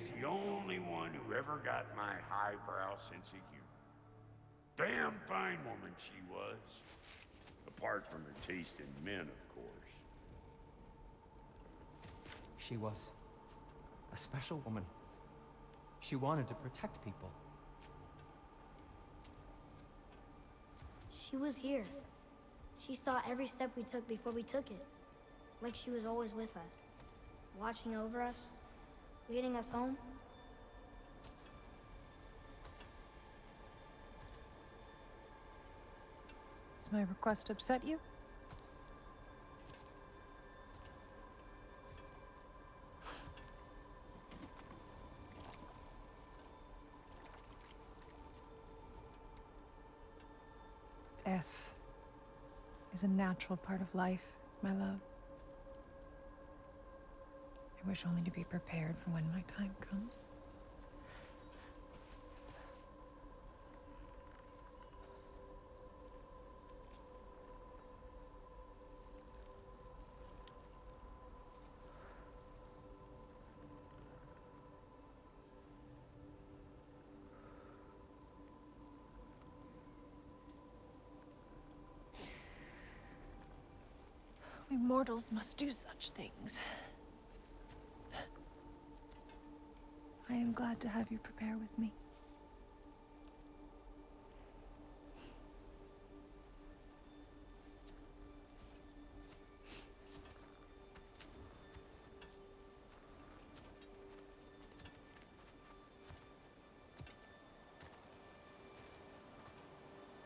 is the only one who ever got my highbrow sense of humor. Damn fine woman she was. Apart from her taste in men, of course. She was a special woman. She wanted to protect people. She was here. She saw every step we took before we took it. Like she was always with us. Watching over us. Leading us home. Does my request upset you? Death is a natural part of life, my love. I wish only to be prepared for when my time comes. We mortals must do such things. I am glad to have you prepare with me.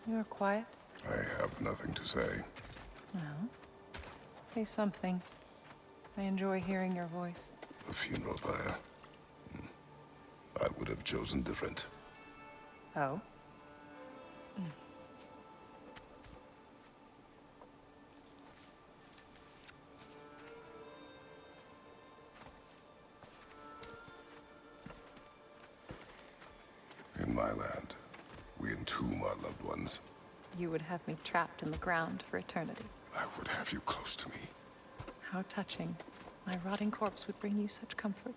You are quiet? I have nothing to say. Well, say something. I enjoy hearing your voice. The funeral pyre. I would have chosen different. Oh? In my land, we entomb our loved ones. You would have me trapped in the ground for eternity. I would have you close to me. How touching. My rotting corpse would bring you such comfort.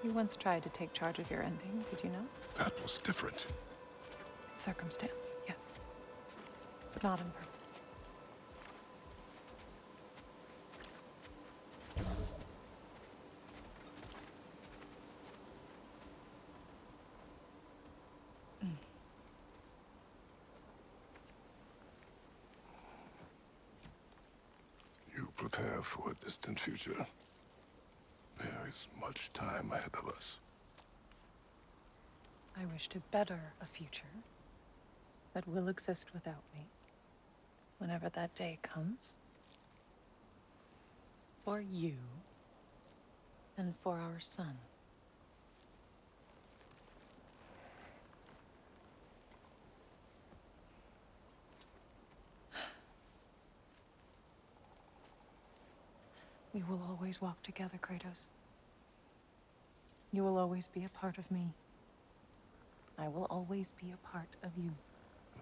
You once tried to take charge of your ending, did you know? That was different. Circumstance, yes. But not on purpose. You prepare for a distant future. There is much time ahead of us. I wish to better a future that will exist without me, whenever that day comes. For you, and for our son. We will always walk together, Kratos. You will always be a part of me. I will always be a part of you.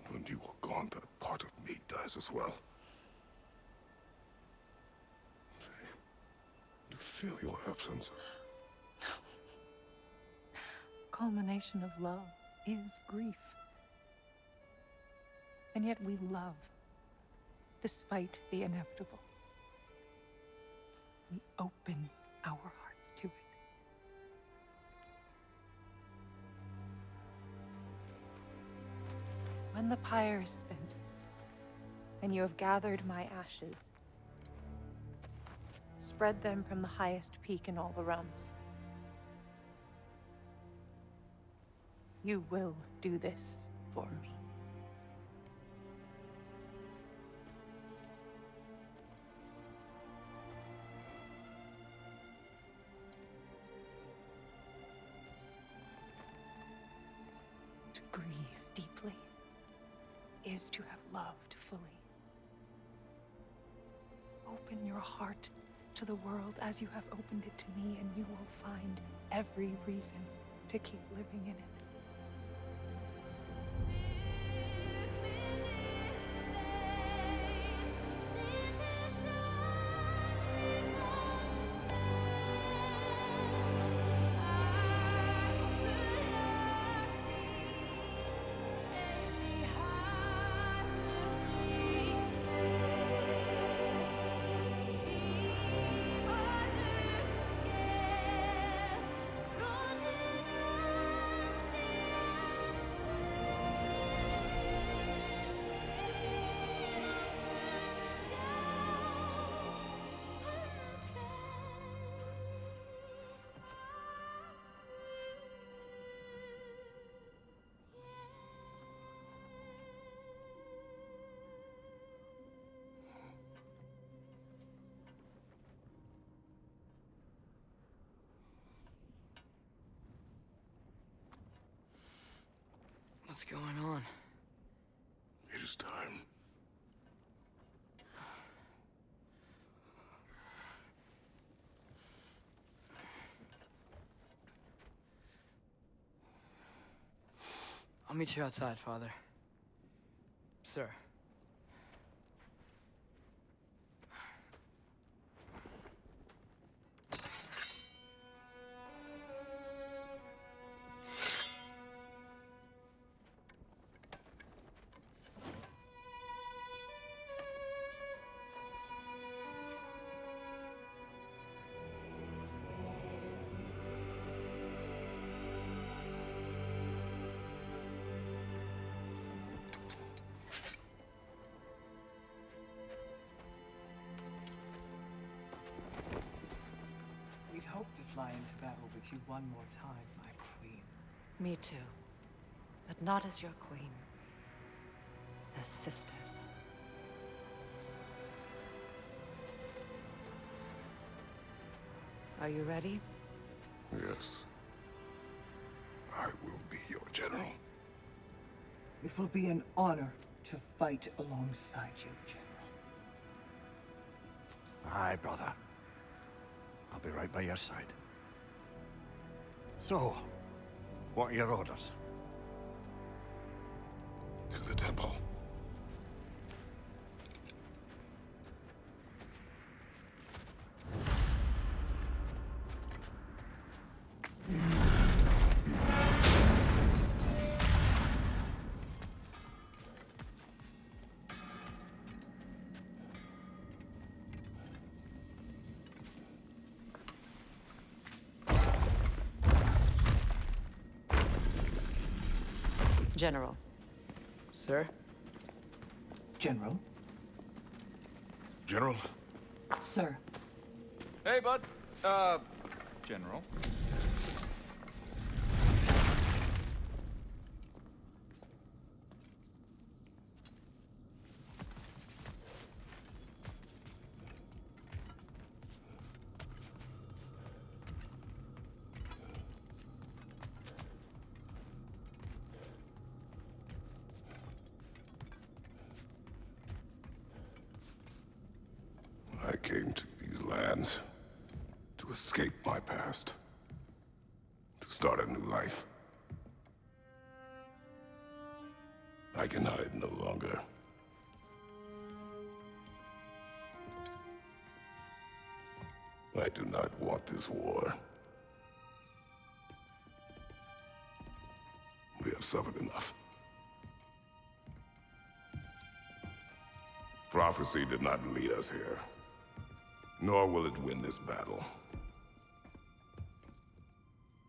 And when you are gone, that part of me dies as well. You feel your absence. Culmination of love is grief. And yet we love, despite the inevitable. We open our hearts to it. When the pyre is spent, and you have gathered my ashes, spread them from the highest peak in all the realms. You will do this for me. To grieve deeply is to have loved fully. Open your heart to the world as you have opened it to me, and you will find every reason to keep living in it. What's going on? It is time. I'll meet you outside, Father. Sir. We'd hoped to fly into battle with you one more time, my queen. Me too. But not as your queen. As sisters. Are you ready? Yes. I will be your general. It will be an honor to fight alongside you, General. Aye, brother. I'll be right by your side. So, what are your orders? To the temple. General. Sir? General? General? Sir. Hey, bud. General. I came to these lands to escape my past, to start a new life. I can hide no longer. I do not want this war. We have suffered enough. Prophecy did not lead us here, nor will it win this battle.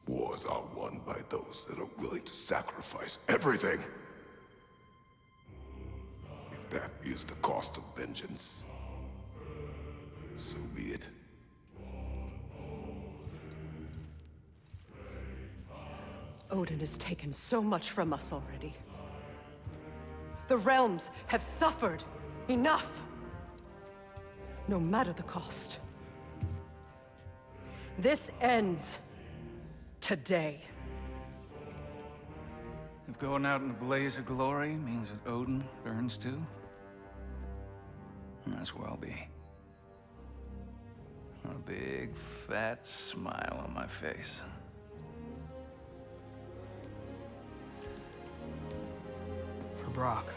Wars are won by those that are willing to sacrifice everything. If that is the cost of vengeance, so be it. Odin has taken so much from us already. The realms have suffered enough. No matter the cost. This ends today. If going out in a blaze of glory means that Odin burns too, that's where I'll be. A big, fat smile on my face. For Brock.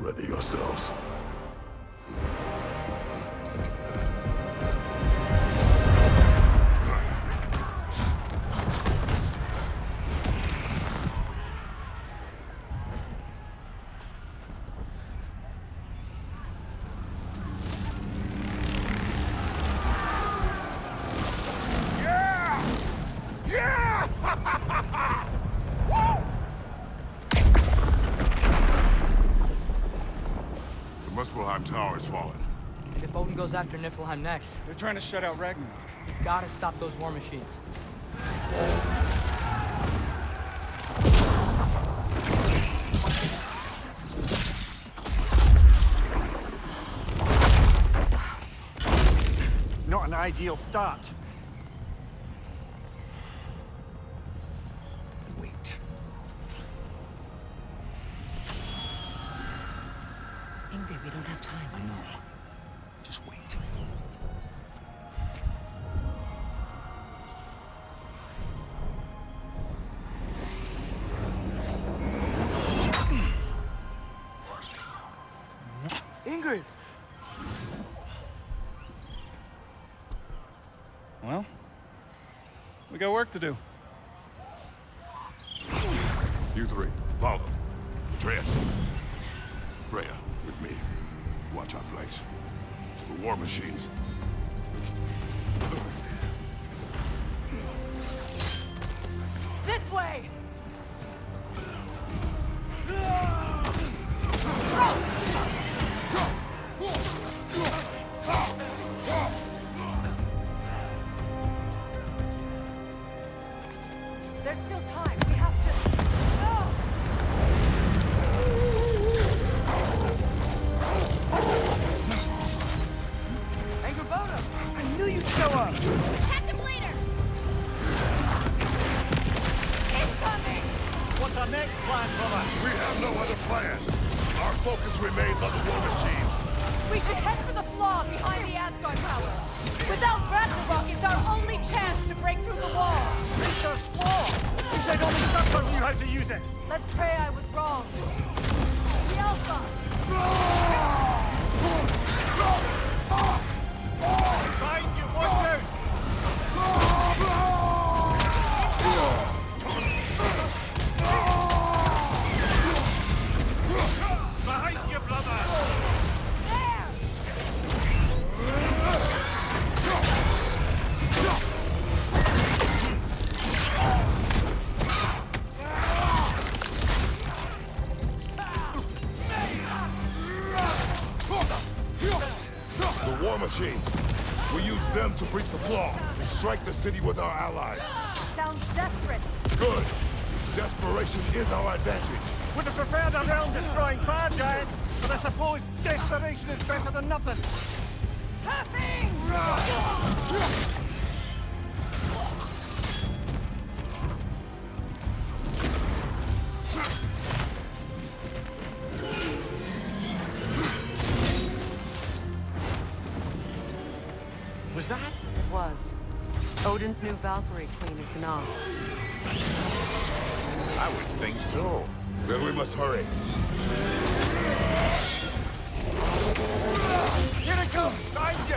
Ready yourselves. The Muspelheim Tower has fallen. And if Odin goes after Niflheim next, They're trying to shut out Ragnarok. we gotta stop those war machines. Not an ideal start. Wait. Ingrid, we don't have time. I know. Just wait. Ingrid! Well, we got work to do. You three, follow. Atreus. Freya, with me. Watch our flanks. To the war machines. This way! There's still time. We have to... Angrboda! I knew you'd show up! Catch him later! Incoming! What's our next plan, brother? We have no other plan. Our focus remains on the war machines. We should head for the flaw behind the Asgard Tower. Without Ragnarok, it's our only chance to break through the wall. Mr. Flaw! You said only Stuttgart knew how to use it! Let's pray I was wrong. The Alpha! Behind you, watch out! Behind you, brother! The war machines. We use them to breach the flaw and strike the city with our allies. Sounds desperate. Good. Desperation is our advantage. Would have preferred a realm-destroying fire giant, but I suppose desperation is better than nothing. Was that? It was. Odin's new Valkyrie queen is Gná. I would think so. Then we must hurry. Behind you!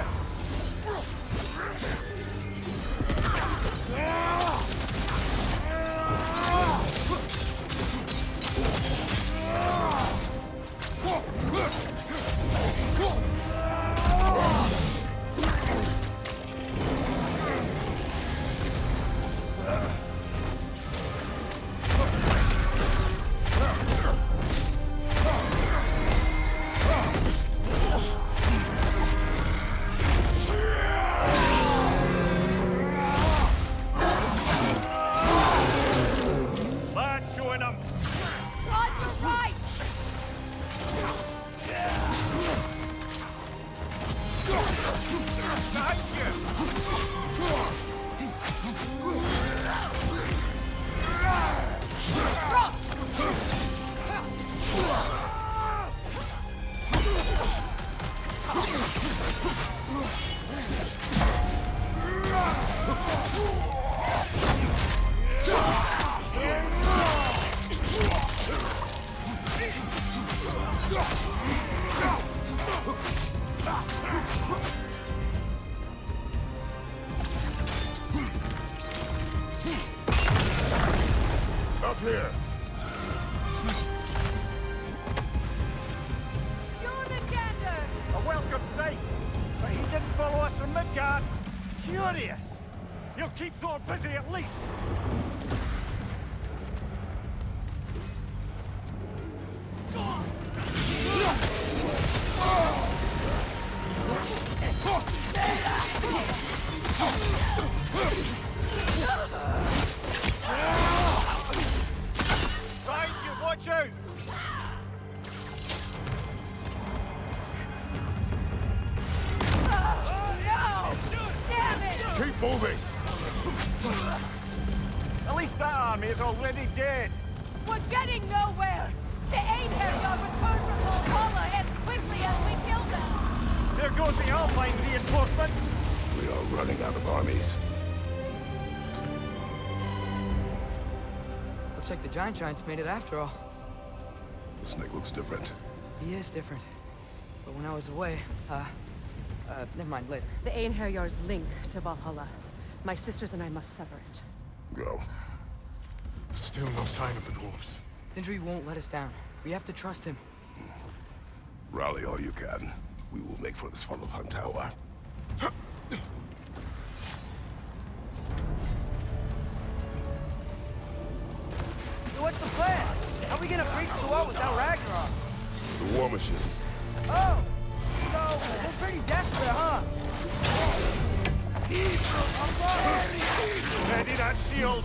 Lad, join them! On your right! Up here. Jormungandr! A welcome sight! But he didn't follow us from Midgard. Curious! He'll keep Thor busy at least! Find you, watch out! No! Damn it! Keep moving. At least that army is already dead. We're getting nowhere! The Einherjar returned from Valhalla as quickly as we killed them! There goes the Alpine reinforcements! We are running out of armies. Looks like the Giants made it after all. The snake looks different. He is different. But when I was away, never mind, later. The Einherjar's link to Valhalla. My sisters and I must sever it. Go. Still no sign of the dwarves. Sindri won't let us down. We have to trust him. Rally all you can. We will make for this Svartalfheim tower. So what's the plan? How are we gonna breach the wall without Ragnarok? The war machines. Oh! So, we're pretty desperate, huh? Ready that shield!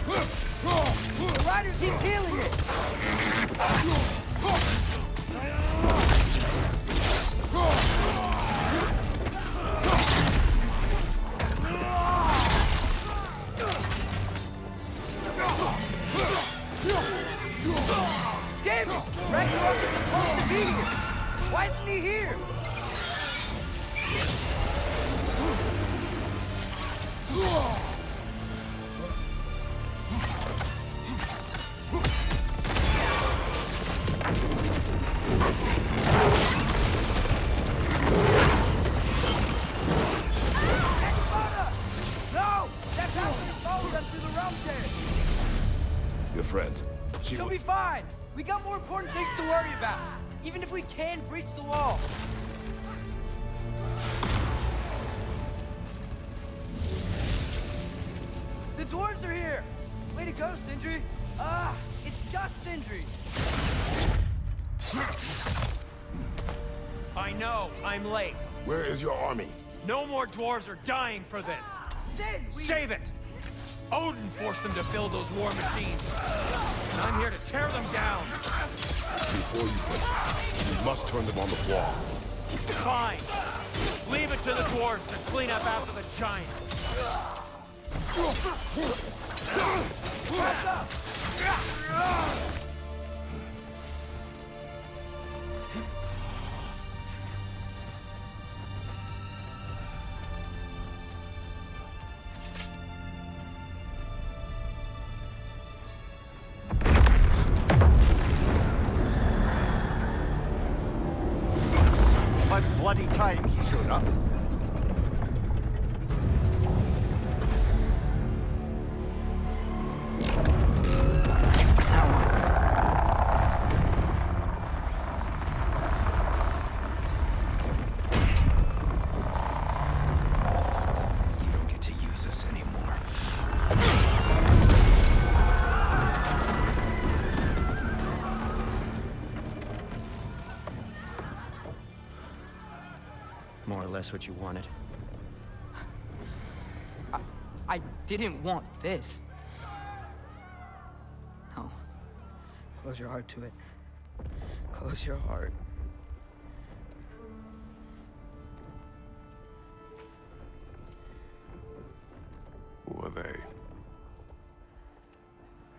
The rider keeps healing it! Damn it! Ragnarok is supposed to be here! Why isn't he here? No! That's how we follow them through the realm tear! Your friend. She'll be fine! We got more important things to worry about! Even if we can breach the wall! The dwarves are here! Way to go, Sindri! Ah, it's just Sindri! I know, I'm late. Where is your army? No more dwarves are dying for this. Sin! Save it! Odin forced them to build those war machines. And I'm here to tear them down. Before you finish, you must turn them on the wall. Fine. Leave it to the dwarves to clean up after the giants. any time he showed up. You don't get to use us anymore. More or less what you wanted. I didn't want this. No. Close your heart to it. Close your heart. Who are they?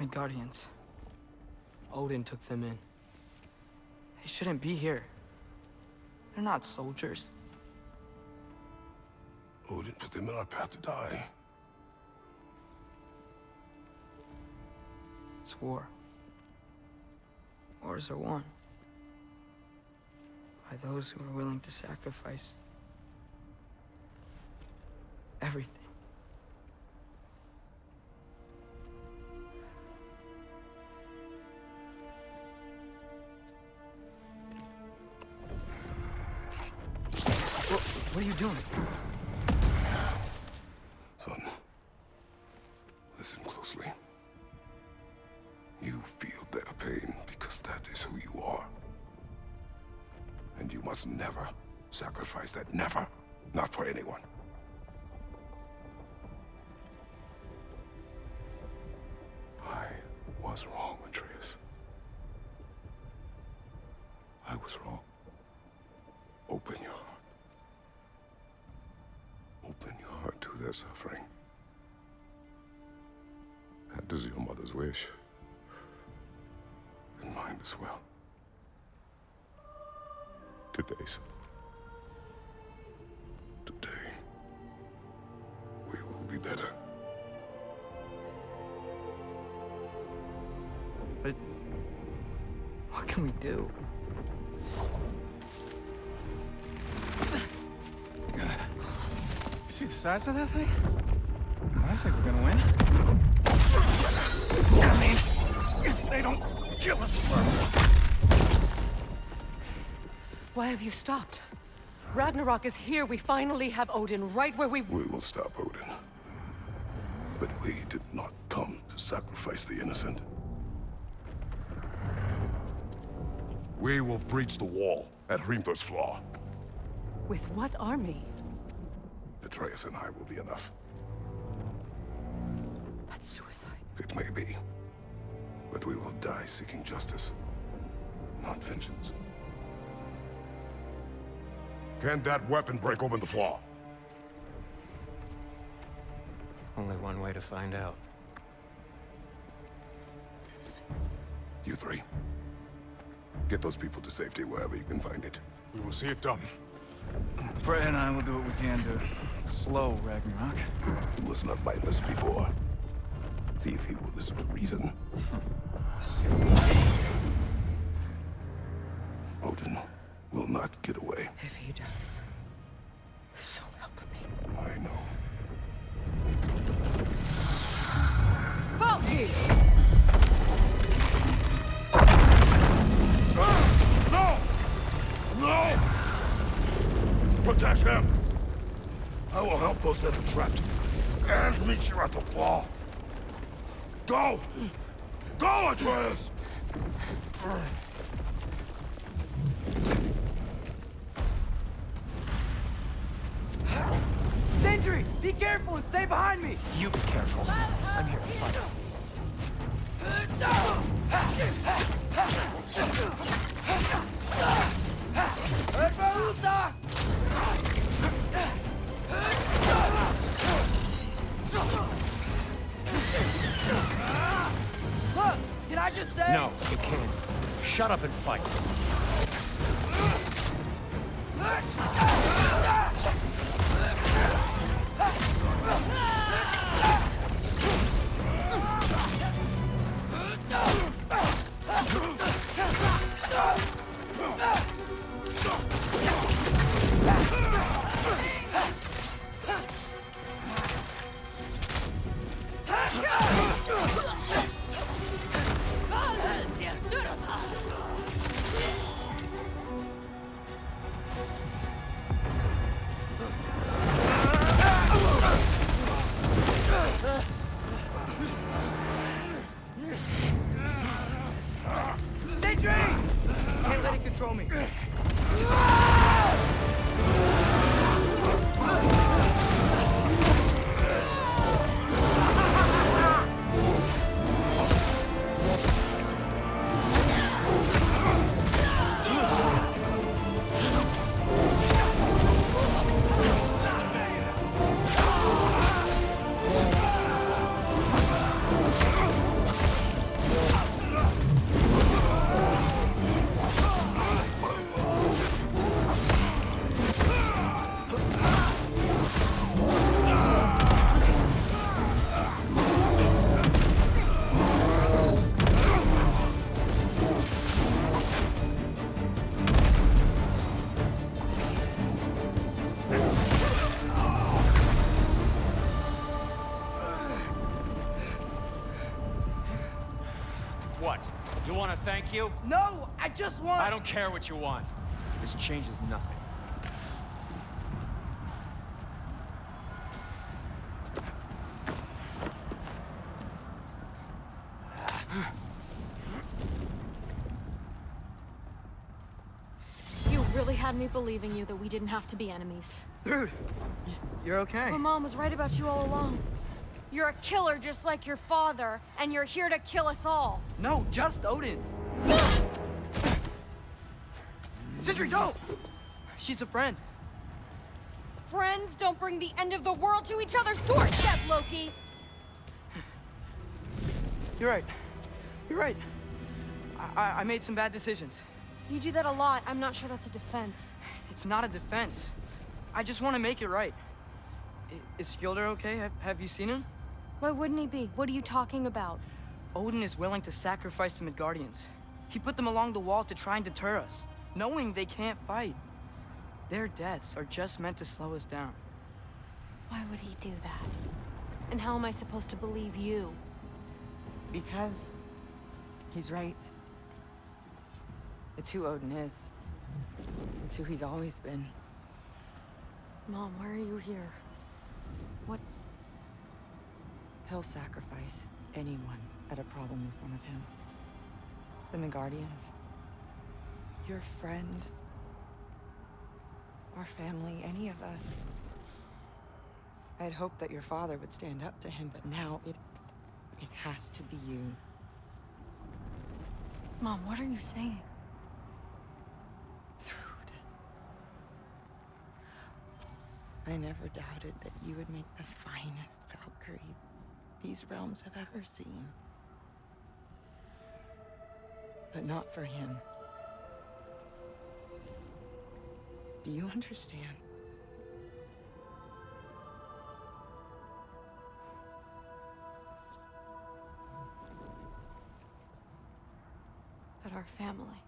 Midgardians. Odin took them in. They shouldn't be here. They're not soldiers. Odin put them in our path to die. It's war. Wars are won by those who are willing to sacrifice everything. What are you doing? Son, listen closely. You feel their pain because that is who you are. And you must never sacrifice that. Never. Not for anyone. I was wrong, Atreus. I was wrong. Open your heart. Open your heart to their suffering. That is your mother's wish. And mine as well. Today's. Today, we will be better. But what can we do? See the size of that thing? I think we're gonna win. I mean, if they don't kill us first. Why have you stopped? Ragnarok is here. We finally have Odin right where we... We will stop Odin. But we did not come to sacrifice the innocent. We will breach the wall at Hrimthur's Flaw. With what army? Atreus and I will be enough. That's suicide. It may be. But we will die seeking justice, not vengeance. Can that weapon break open the flaw? Only one way to find out. You three. Get those people to safety wherever you can find it. We will see it done. Freya and I will do what we can to slow Ragnarok. He was not mindless before. See if he will listen to reason. Odin will not get away. If he does, so help me. I know. Valky! No! No! Protect him! I will help those that are trapped. And meet you at the fall. Go! Go, Atreus! Sentry! Be careful and stay behind me! You be careful. I'm here to fight. Look! Can I just say? No, you can't. Shut up and fight. what? You want to thank you? No, I just want... I don't care what you want. This changes nothing. You really had me believing you that we didn't have to be enemies. Dude, you're okay. But Mom was right about you all along. You're a killer just like your father, and you're here to kill us all. No, just Odin. Sentry, go! She's a friend. Friends don't bring the end of the world to each other's doorstep, Loki! You're right. You're right. I made some bad decisions. You do that a lot. I'm not sure that's a defense. It's not a defense. I just want to make it right. Is Skilder okay? Have you seen him? Why wouldn't he be? What are you talking about? Odin is willing to sacrifice the Midgardians. He put them along the wall to try and deter us, knowing they can't fight. Their deaths are just meant to slow us down. Why would he do that? And how am I supposed to believe you? Because he's right. It's who Odin is. It's who he's always been. Mom, why are you here? What? He'll sacrifice anyone at a problem in front of him. The Midgardians. Your friend. Our family, any of us. I'd hoped that your father would stand up to him, but now it has to be you. Mom, what are you saying? Thrud. I never doubted that you would make the finest Valkyrie these realms have ever seen. But not for him. Do you understand? But our family.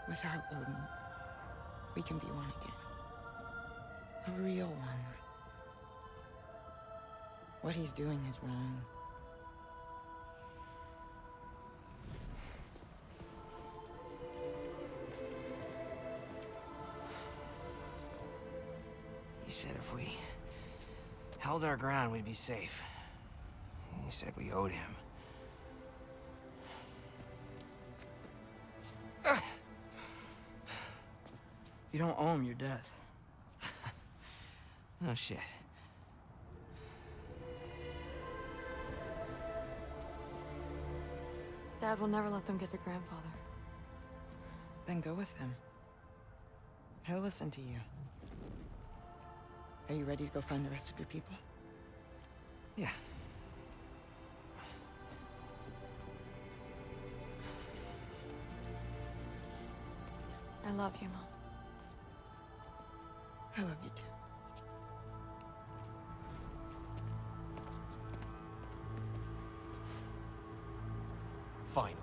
Without Odin, we can be one again. A real one. What he's doing is wrong. He said if we held our ground, we'd be safe. He said we owed him. You don't owe him your death. No shit. Dad will never let them get their grandfather. Then go with him. He'll listen to you. Are you ready to go find the rest of your people? Yeah. I love you, Mom. I love you too. Finally.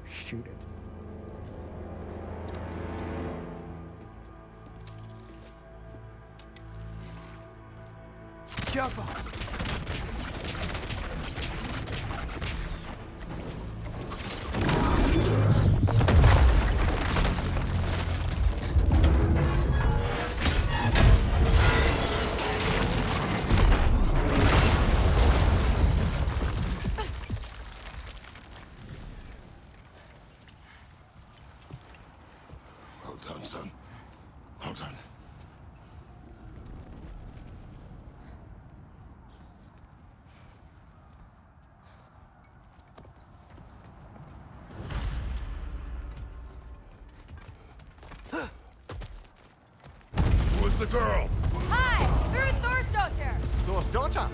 Shoot it. Careful. Well done, son. Well done. Who is the girl? Hi! Thrud Thorsdottir! Thorsdottir?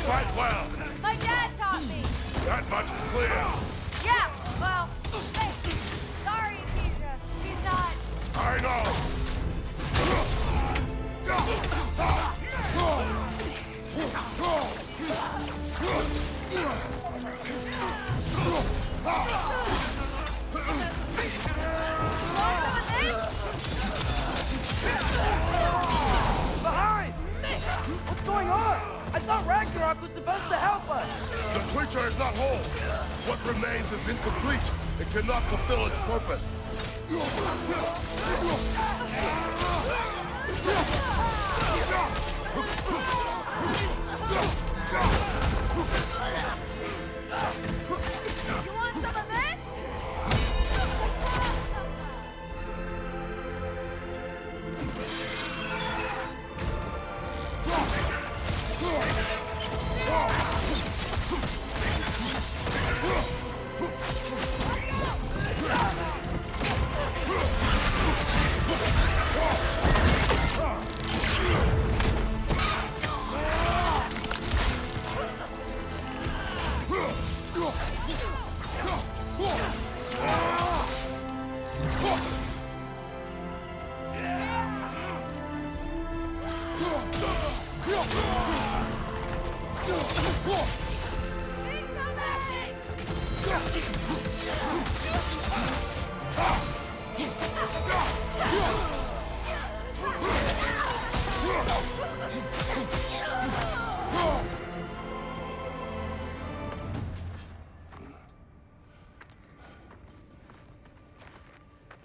fight well. My dad taught me. That much is clear. Yeah, well, hey, sorry, Keisha. He's not. I know. Behind! What's going on? I thought Ragnarok was supposed to help us. The creature is not whole. What remains is incomplete. It cannot fulfill its purpose. You want some of this?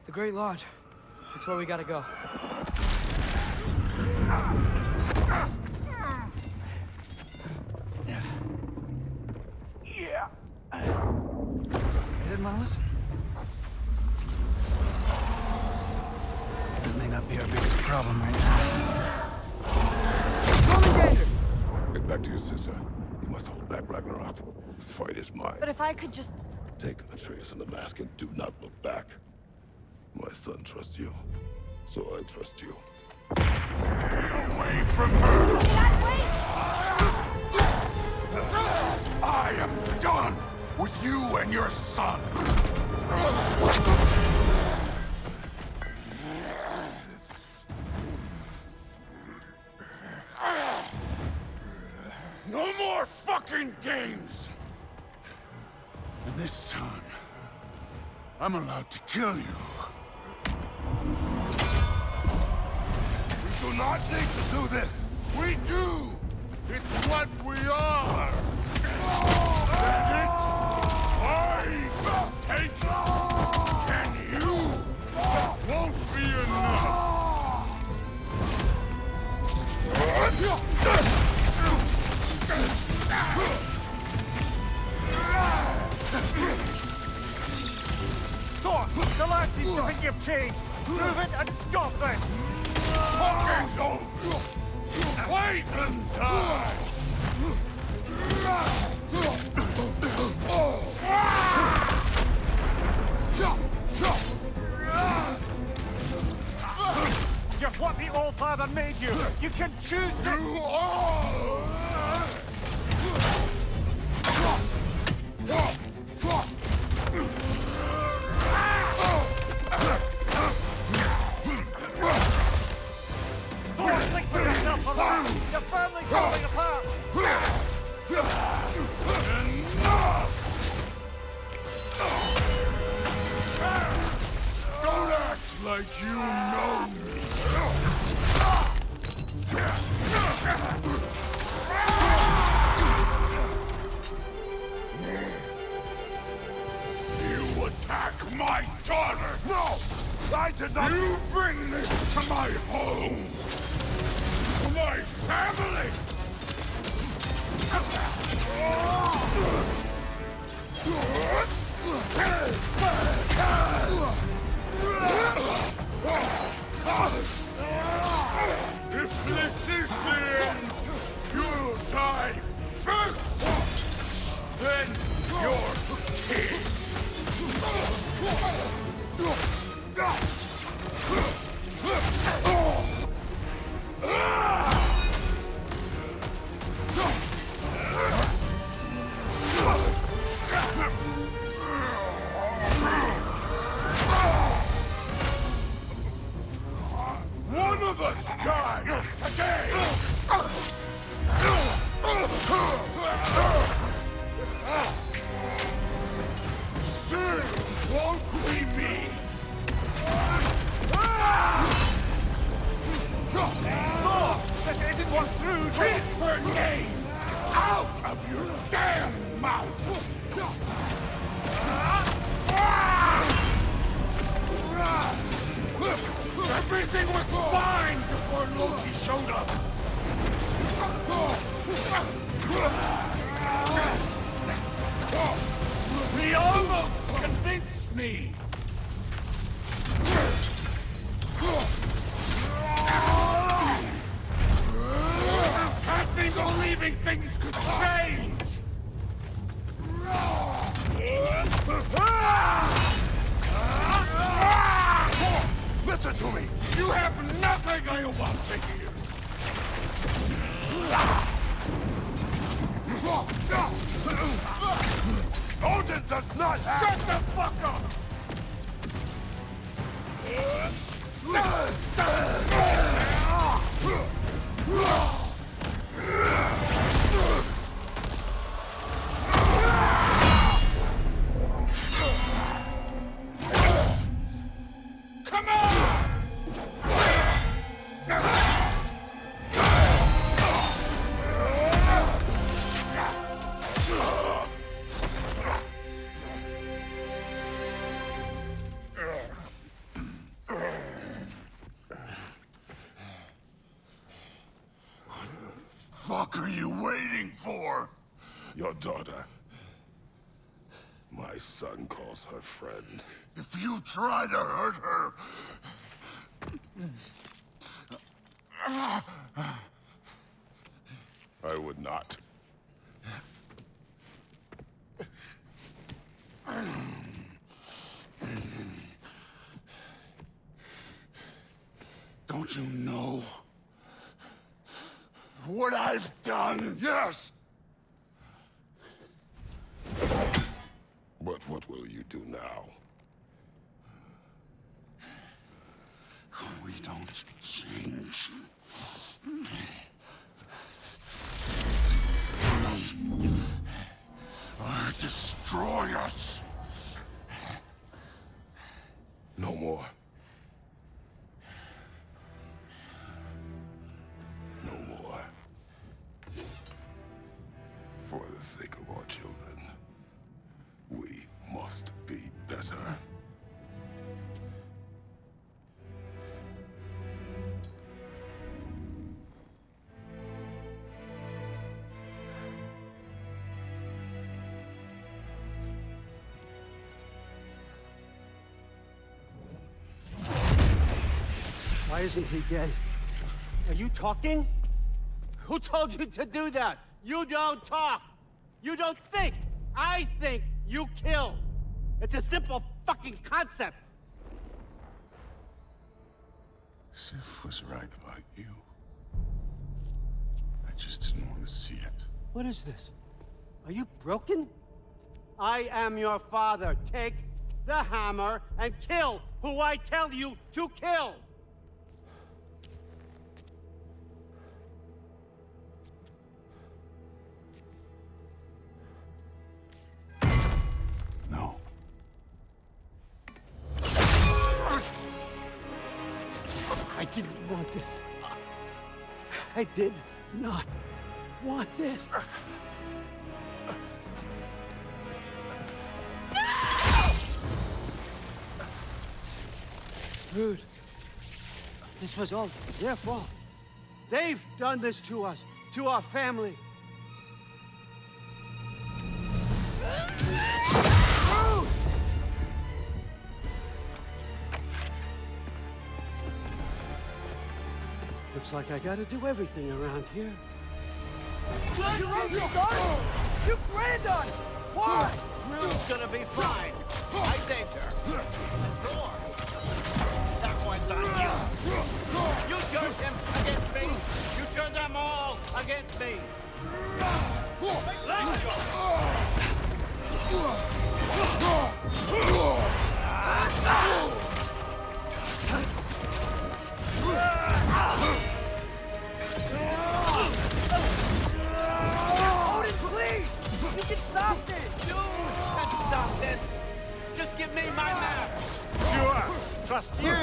The Great Lodge. It's where we gotta go. Yeah. You didn't want to listen? That may not be our biggest problem right now. Get back to your sister. You must hold back Ragnarok. This fight is mine. But if I could just... Take Atreus and the mask and do not look back. My son trusts you, so I trust you. Away from her! I am done with you and your son! No more fucking games! And this time, I'm allowed to kill you. We do not need to do this. We do. It's what we are. That's it. I take it. And you won't be enough. Thor, the lad seems to think you've changed. Move it and stop this! Fucking don't! Wait and die! You're what the All-Father made you! You can choose to... Thor, think for yourself alone! Your family's falling apart! Don't act like you know me! You attack my daughter! No! I did not... You bring this to my home! To my family! If this is the end, you'll die first! Then you're king! go through. Keep her name out of your damn mouth! Everything was fine before Loki showed up! He almost convinced me! Can't be believing things could change! Listen to me! You have nothing I want to hear! Odin does not have... Shut the fuck up! Come on! What are you waiting for? Your daughter. My son calls her friend. If you try to hurt her... I would not. Don't you know what I've done? Yes! But what will you do now? We don't change. Or destroy us. No more. No more. For the sake of our children, we must be better. Why isn't he dead? Are you talking? Who told you to do that? You don't talk! You don't think! I think, you kill! It's a simple fucking concept! Sif was right about you. I just didn't want to see it. What is this? Are you broken? I am your father. Take the hammer and kill who I tell you to kill! No. I didn't want this. I did not want this. Rude. This was all their fault. They've done this to us, to our family. Rude! Looks like I gotta do everything around here. You wrote your daughter! You granddaughter! Why? Rude's gonna be fine. I saved her. That one's on you. You turned him against me. You turned them all against me. Let's Odin, please! You can stop this! You can stop this. Just give me my map. Sure. Trust you.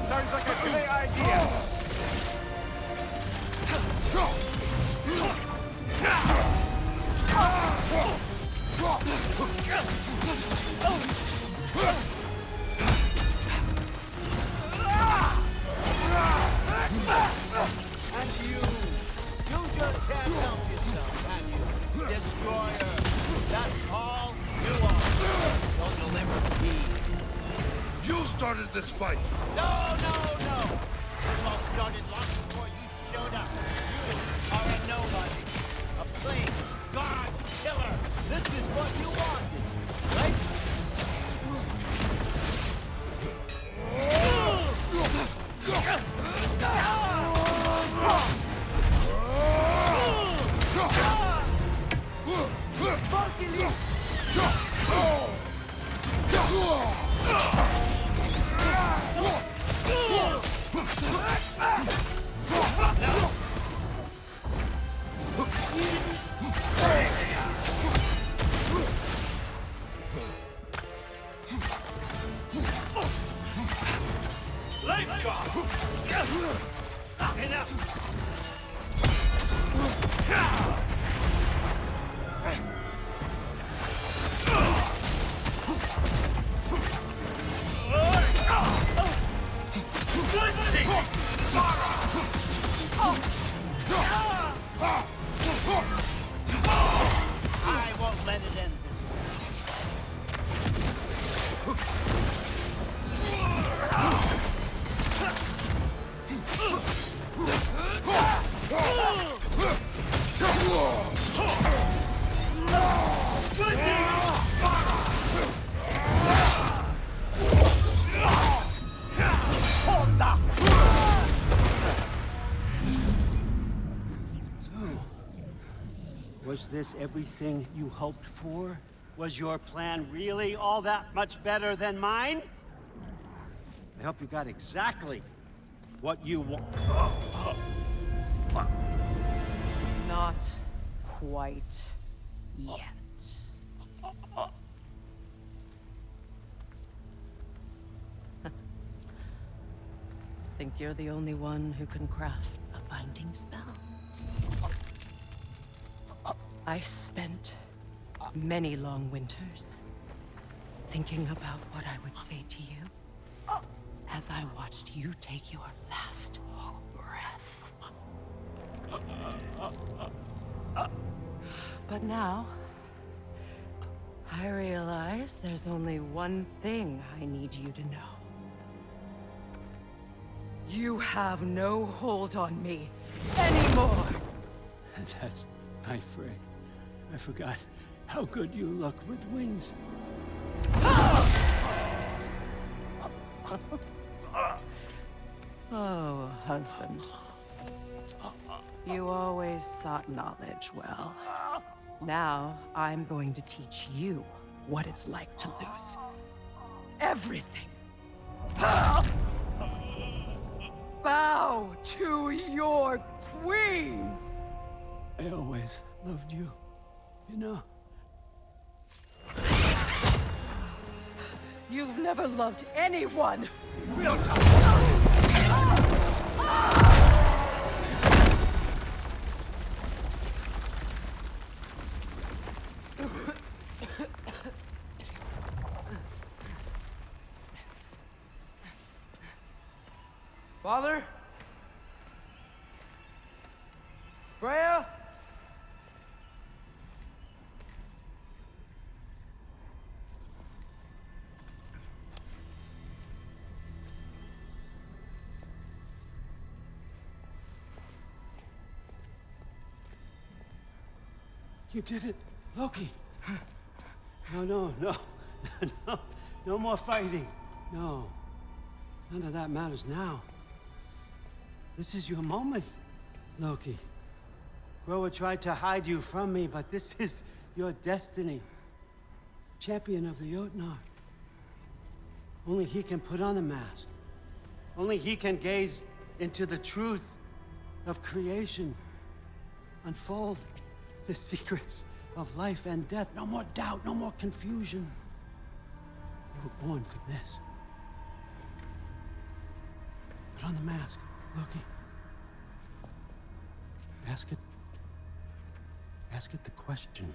Sounds like a great idea. And you just can't help yourself, can you? Destroyer. That's all you are. Don't you'll never be. You started this fight! No! This all started long before you showed up. You are a nobody. A plain god killer. This is what you wanted, right? I won't let it end Was this everything you hoped for? Was your plan really all that much better than mine? I hope you got exactly what you want. Not quite yet. Think you're the only one who can craft a binding spell? I spent many long winters thinking about what I would say to you as I watched you take your last breath. But now, I realize there's only one thing I need you to know. You have no hold on me anymore! That's my Frey. I forgot how good you look with wings. Oh, husband. You always sought knowledge well. Now, I'm going to teach you what it's like to lose everything. Bow to your queen! I always loved you, you know. You've never loved anyone! Real time! Father? Freya? You did it, Loki. No, no more fighting. No, none of that matters now. This is your moment, Loki. Groa tried to hide you from me, but this is your destiny. Champion of the Jotnar. Only he can put on the mask. Only he can gaze into the truth of creation. Unfold the secrets of life and death. No more doubt, no more confusion. You were born for this. Put on the mask, Loki. Ask it the question.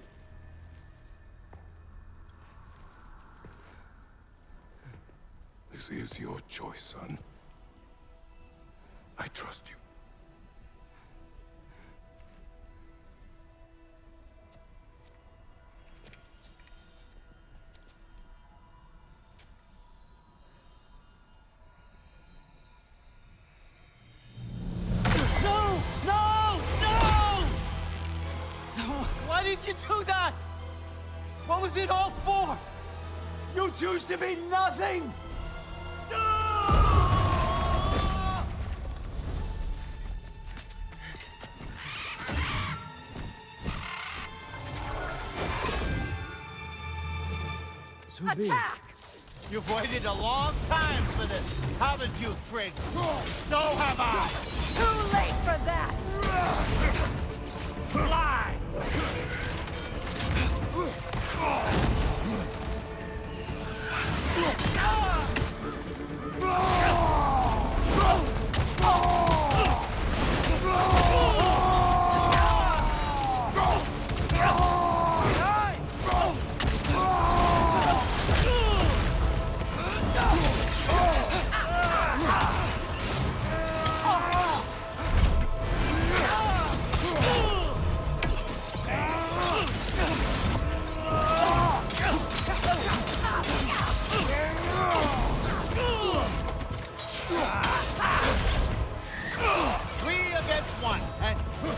This is your choice, son. I trust you. No! No! No! Why did you do that? What was it all for? You choose to be nothing! Attack! You've waited a long time for this, haven't you, Frigg? So have I! Too late for that! Fly!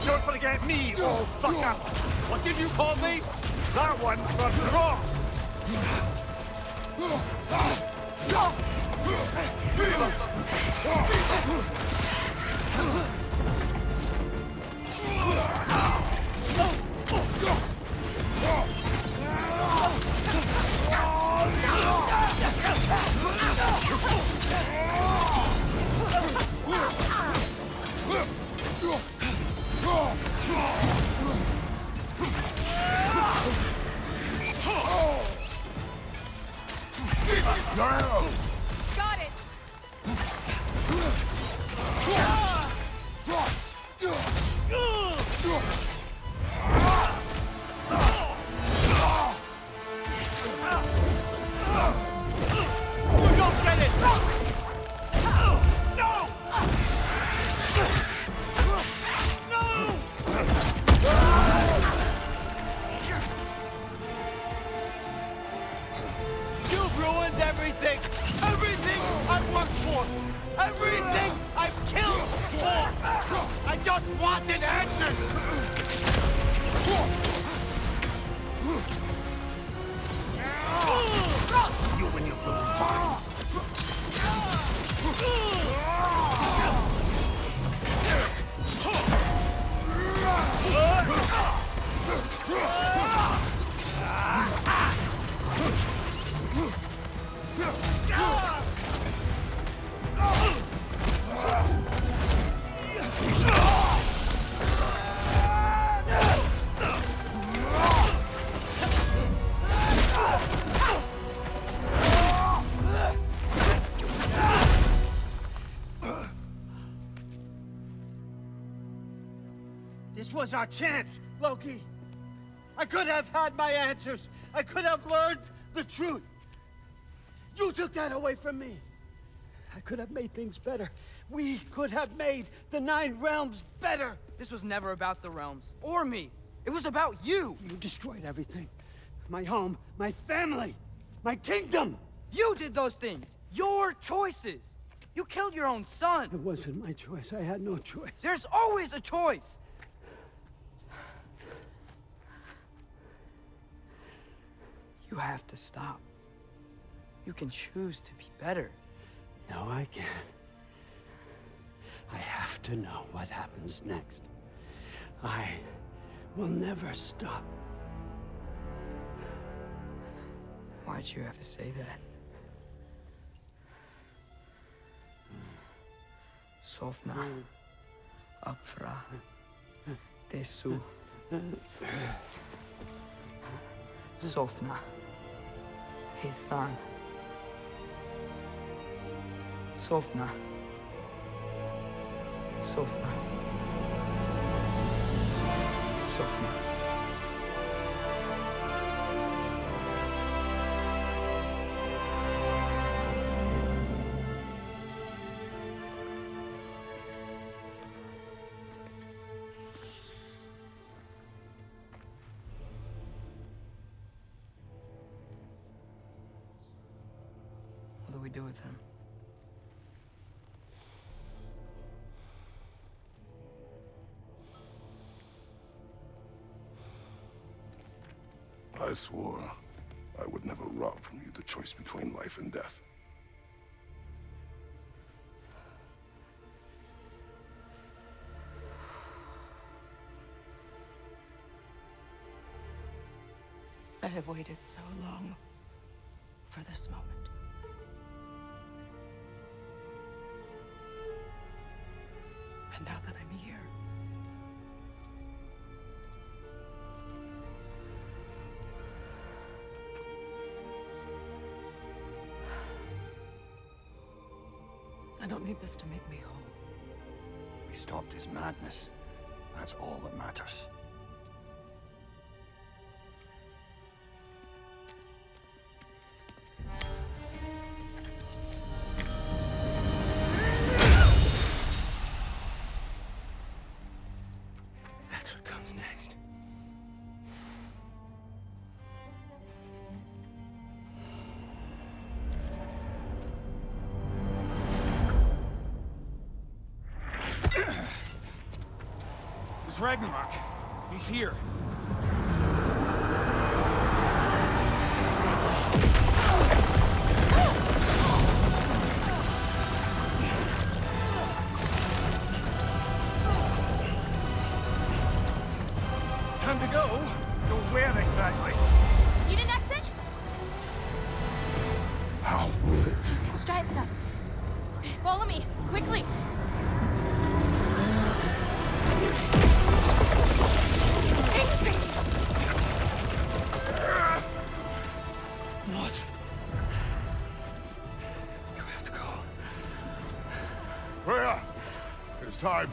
Don't forget me, old fucker! What did you call me? That one's for draw! Your arrow! Got it! You don't get it! No! No! You've ruined everything! Everything I've worked for! Everything I've killed for! I just wanted answers! You and your little minds! This was our chance, Loki. I could have had my answers. I could have learned the truth. You took that away from me. I could have made things better. We could have made the Nine Realms better. This was never about the realms, or me. It was about you. You destroyed everything. My home, my family, my kingdom. You did those things. Your choices. You killed your own son. It wasn't my choice. I had no choice. There's always a choice. You have to stop. You can choose to be better. No, I can't. I have to know what happens next. I will never stop. Why'd you have to say that? Sofna. Apfra. Desu. Sofna. Hithan. Sofna. Sofna. Sophia. What do we do with him? I swore I would never rob from you the choice between life and death. I have waited so long for this moment. And now that I'm here, I don't need this to make me whole. We stopped his madness. That's all that matters. That's what comes next. It's Ragnarok. He's here. Time to go. Go where exactly? Need an exit? How? It's giant stuff. Okay, follow me, quickly. What? You have to go. Freya! It's time.